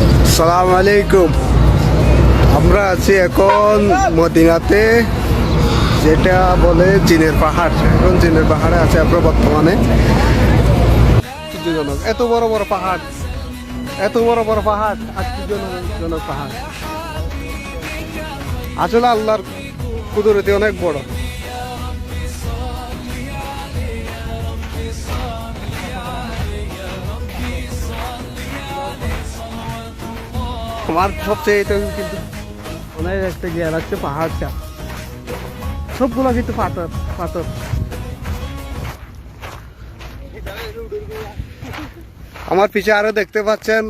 আসসালামু আলাইকুম। আমরা আছি এখন মদিনাতে, যেটা বলে জিনের পাহাড়। এখন জিনের পাহাড়ে আছে আমরা বর্তমানে। আশ্চর্যজনক, এত বড় বড় পাহাড়, এত বড় বড় পাহাড়, আশ্চর্যজনক পাহাড়। আসলে আল্লাহর কুদরতি অনেক বড়। আমার সবচেয়ে এটা কিন্তু অনেক একটা গিয়ে লাগছে পাহাড়টা, সবগুলো কিন্তু পাথর পাথর। আমার পিছে আরো দেখতে পাচ্ছেন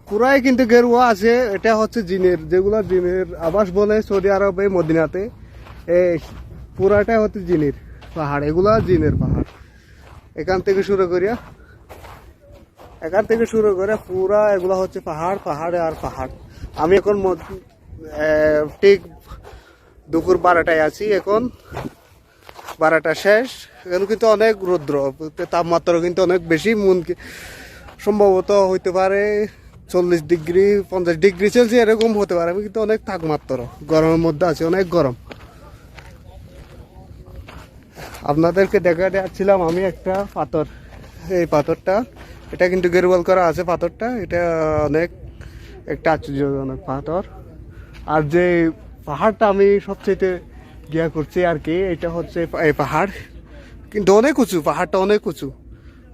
পুরাই কিন্তু গেরুয়া আছে। এটা হচ্ছে জিনের, যেগুলো জিনের আবাস বলে সৌদি আরবে মদিনাতে। এই পুরাটা হচ্ছে জিনের পাহাড়, এগুলা জিনের পাহাড়। এখান থেকে শুরু করে পুরা এগুলা হচ্ছে পাহাড়, পাহাড়ে আর পাহাড়। আমি এখন ঠিক দুপুর 12টায় আছি, এখন 12টা শেষ। এখন কিন্তু অনেক রৌদ্র, তাপমাত্রা কিন্তু অনেক বেশি। সম্ভবত হইতে পারে 40 ডিগ্রি 50 ডিগ্রি সেলসিয়াস এরকম হতে পারে। আমি কিন্তু অনেক তাপমাত্রা, গরমের মধ্যে আছে, অনেক গরম। আপনাদেরকে দেখাতে যাচ্ছিলাম আমি একটা পাথর। এই পাথরটা, এটা কিন্তু গেরুয়াল করা আছে পাথরটা। এটা অনেক একটা আশ্চর্যজনক পাথর। আর যে পাহাড়টা আমি সবচেয়ে গিয়া করছি আর কি, এটা হচ্ছে এই পাহাড়। কিন্তু অনেক উঁচু, পাহাড়টা অনেক উঁচু।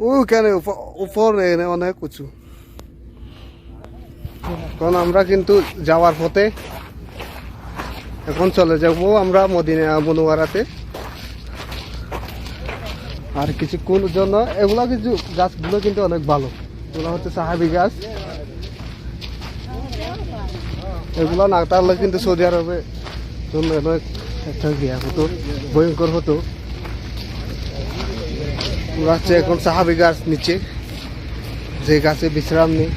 ও কেন উপরে অনেক উঁচু। এখন আমরা কিন্তু যাওয়ার পথে, এখন চলে যাবো আমরা মদিনা মনোয়ারাতে। আর কিছুক্ষণ জন্য এগুলা কিছু গাছগুলো কিন্তু অনেক ভালো। এগুলো হচ্ছে সাহাবি গাছ। এগুলো না থাকলে কিন্তু সৌদি আরবে জন্য অনেক একটা গিয়া হতো, ভয়ঙ্কর হতো। আমরা হচ্ছে এখন সাহাবি গাছ নিচে, যে গাছে বিশ্রাম নেই।